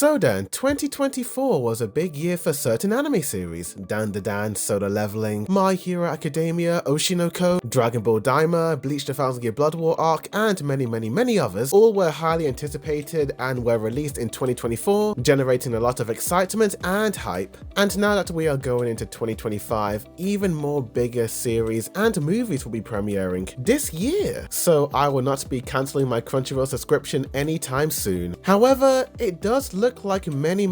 So then, 2024 was a big year for certain anime series. Dan the Dan, Solo Leveling, My Hero Academia, Oshinoko, Dragon Ball Daima, Bleach the Thousand Year Blood War arc, and many others. All were highly anticipated and were released in 2024, generating a lot of excitement and hype. And now that we are going into 2025, even more bigger series and movies will be premiering this year. So I will not be cancelling my Crunchyroll subscription anytime soon. However, it does look like many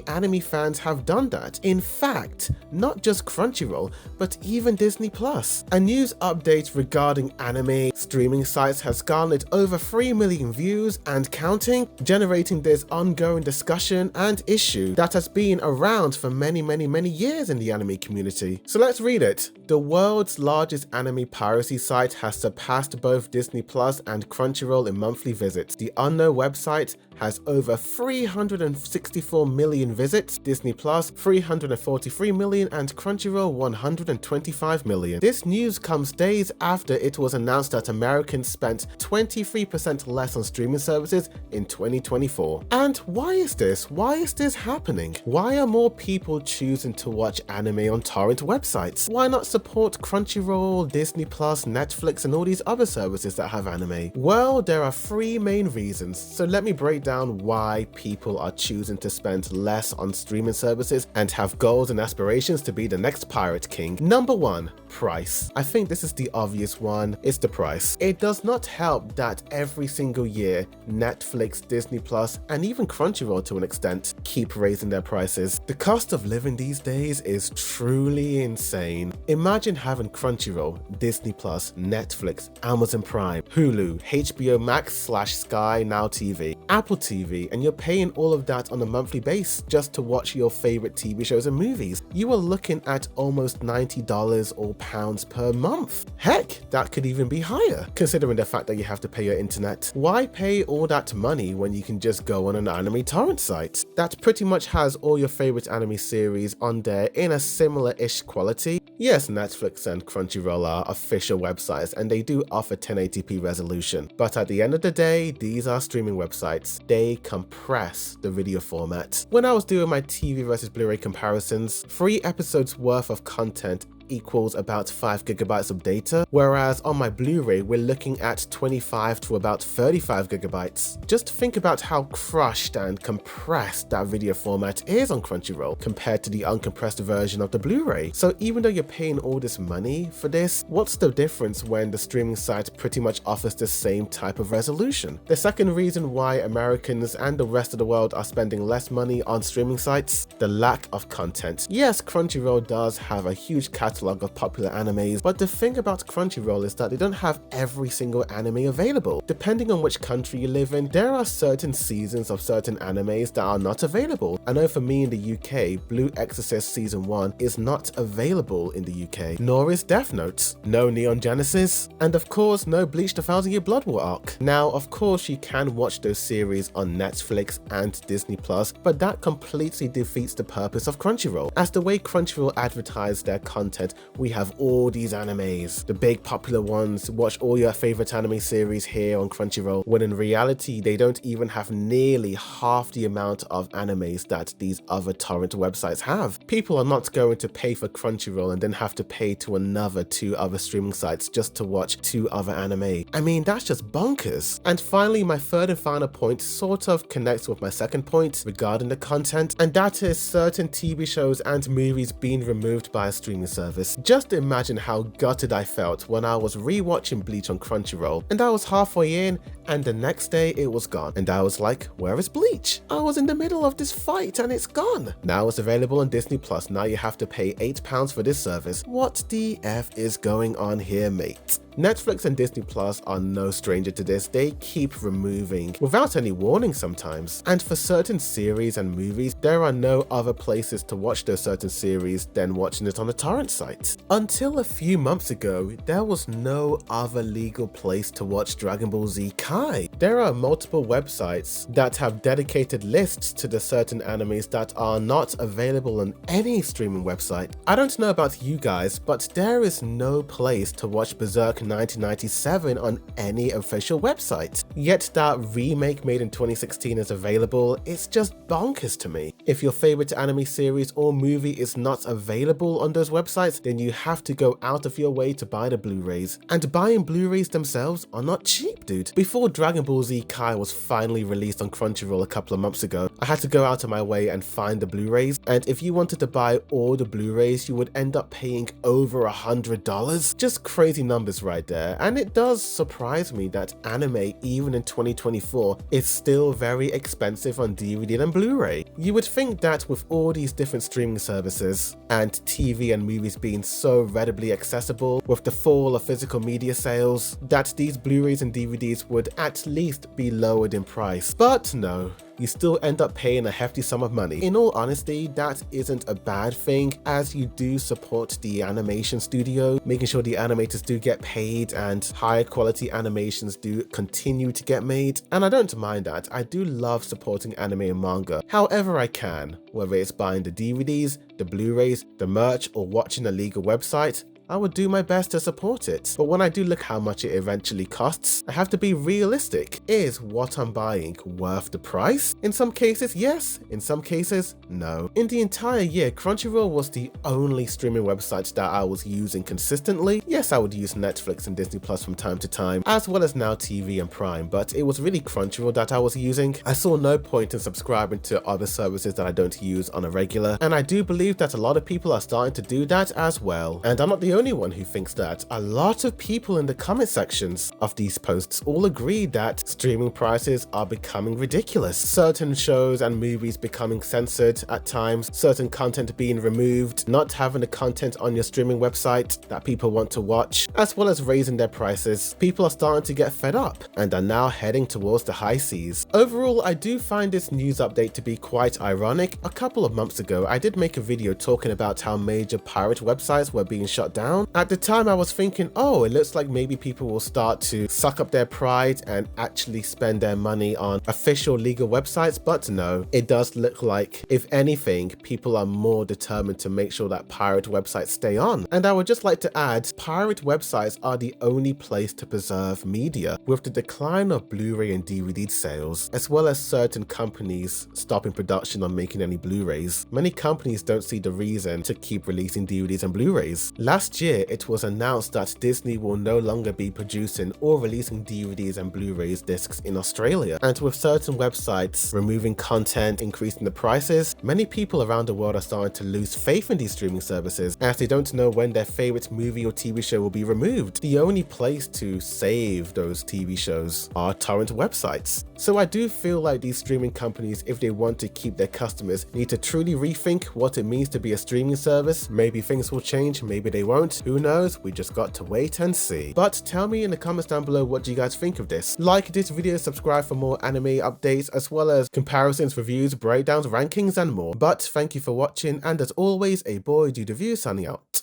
anime fans have done that. In fact, not just Crunchyroll, but even Disney Plus. A news update regarding anime streaming sites has garnered over 3 million views and counting, generating this ongoing discussion and issue that has been around for many years in the anime community. So let's read it. The world's largest anime piracy site has surpassed both Disney Plus and Crunchyroll in monthly visits. The unknown website has over 364 million visits, Disney Plus 343 million, and Crunchyroll 125 million. This news comes days after it was announced that Americans spent 23% less on streaming services in 2024. And why is this? Why is this happening? Why are more people choosing to watch anime on torrent websites? Why not support Crunchyroll, Disney Plus, Netflix, and all these other services that have anime? Well, there are 3 main reasons, so let me break down why people are choosing to spend less on streaming services and have goals and aspirations to be the next pirate king. Number 1, price. I think this is the obvious one. It's the price. It does not help that every single year Netflix, Disney Plus, and even Crunchyroll to an extent keep raising their prices. The cost of living these days is truly insane. Imagine having Crunchyroll, Disney Plus, Netflix, Amazon Prime, Hulu, HBO Max / Sky Now TV, Apple TV, and you're paying all of that on a monthly base just to watch your favorite TV shows and movies. You are looking at almost $90 or pounds per month. Heck, that could even be higher, considering the fact that you have to pay your internet. Why pay all that money when you can just go on an anime torrent site that pretty much has all your favorite anime series on there in a similar-ish quality? Yes, Netflix and Crunchyroll are official websites and they do offer 1080p resolution, but at the end of the day, these are streaming websites. They compress the video format. When I was doing my TV versus Blu-ray comparisons, 3 episodes worth of content equals about 5 gigabytes of data, whereas on my Blu-ray we're looking at 25 to about 35 gigabytes. Just think about how crushed and compressed that video format is on Crunchyroll compared to the uncompressed version of the Blu-ray. So even though you're paying all this money for this, what's the difference when the streaming site pretty much offers the same type of resolution? The second reason why Americans and the rest of the world are spending less money on streaming sites: the lack of content. Yes, Crunchyroll does have a huge catalog of popular animes, but the thing about Crunchyroll is that they don't have every single anime available. Depending on which country you live in, there are certain seasons of certain animes that are not available. I know for me in the UK, Blue Exorcist Season 1 is not available in the UK, nor is Death Note, no Neon Genesis, and of course no Bleach the Thousand Year Blood War arc. Now, of course you can watch those series on Netflix and Disney Plus, but that completely defeats the purpose of Crunchyroll, as the way Crunchyroll advertise their content, we have all these animes, the big popular ones, watch all your favorite anime series here on Crunchyroll, when in reality they don't even have nearly half the amount of animes that these other torrent websites have. People are not going to pay for Crunchyroll and then have to pay to another 2 other streaming sites just to watch 2 other anime. I mean, that's just bonkers. And finally, my third and final point sort of connects with my second point regarding the content, and that is certain TV shows and movies being removed by a streaming service. Just imagine how gutted I felt when I was rewatching Bleach on Crunchyroll and I was halfway in and the next day it was gone, and I was like, where is Bleach? I was in the middle of this fight and it's gone. Now it's available on Disney Plus. Now you have to pay £8 for this service. What the F is going on here, mate? Netflix and Disney Plus are no stranger to this. They keep removing without any warning sometimes. And for certain series and movies, there are no other places to watch those certain series than watching it on a torrent site. Until a few months ago, there was no other legal place to watch Dragon Ball Z Kai. There are multiple websites that have dedicated lists to the certain animes that are not available on any streaming website. I don't know about you guys, but there is no place to watch Berserk back 1997 on any official website. Yet that remake made in 2016 is available, it's just bonkers to me. If your favorite anime series or movie is not available on those websites, then you have to go out of your way to buy the Blu-rays. And buying Blu-rays themselves are not cheap, dude. Before Dragon Ball Z Kai was finally released on Crunchyroll a couple of months ago, I had to go out of my way and find the Blu-rays, and if you wanted to buy all the Blu-rays, you would end up paying over $100. Just crazy numbers right there. And it does surprise me that anime, even in 2024, is still very expensive on DVD and Blu-ray. You would think that with all these different streaming services and TV and movies being so readily accessible with the fall of physical media sales, that these Blu-rays and DVDs would at least be lowered in price. But no. You still end up paying a hefty sum of money. In all honesty, that isn't a bad thing, as you do support the animation studio, making sure the animators do get paid and higher quality animations do continue to get made. And I don't mind that. I do love supporting anime and manga however I can, whether it's buying the DVDs, the Blu-rays, the merch, or watching a legal website. I would do my best to support it. But when I do look how much it eventually costs, I have to be realistic. Is what I'm buying worth the price? In some cases, yes. In some cases, no. In the entire year, Crunchyroll was the only streaming website that I was using consistently. Yes, I would use Netflix and Disney Plus from time to time, as well as Now TV and Prime, but it was really Crunchyroll that I was using. I saw no point in subscribing to other services that I don't use on a regular, and I do believe that a lot of people are starting to do that as well. And I'm not the only one who thinks that. A lot of people in the comment sections of these posts all agree that streaming prices are becoming ridiculous. Certain shows and movies becoming censored at times, certain content being removed, not having the content on your streaming website that people want to watch, as well as raising their prices. People are starting to get fed up and are now heading towards the high seas. Overall, I do find this news update to be quite ironic. A couple of months ago, I did make a video talking about how major pirate websites were being shut down. At the time, I was thinking, oh, it looks like maybe people will start to suck up their pride and actually spend their money on official legal websites, but no, it does look like, if anything, people are more determined to make sure that pirate websites stay on. And I would just like to add, pirate websites are the only place to preserve media. With the decline of Blu-ray and DVD sales, as well as certain companies stopping production on making any Blu-rays, many companies don't see the reason to keep releasing DVDs and Blu-rays. Last year, it was announced that Disney will no longer be producing or releasing DVDs and Blu-rays discs in Australia. And with certain websites removing content, increasing the prices, many people around the world are starting to lose faith in these streaming services as they don't know when their favorite movie or TV show will be removed. The only place to save those TV shows are torrent websites. So I do feel like these streaming companies, if they want to keep their customers, need to truly rethink what it means to be a streaming service. Maybe things will change, maybe they won't. Who knows? We just got to wait and see. But tell me in the comments down below, what do you guys think of this? Like this video, subscribe for more anime updates, as well as comparisons, reviews, breakdowns, rankings, and more. But thank you for watching, and as always, a boy do the view signing out.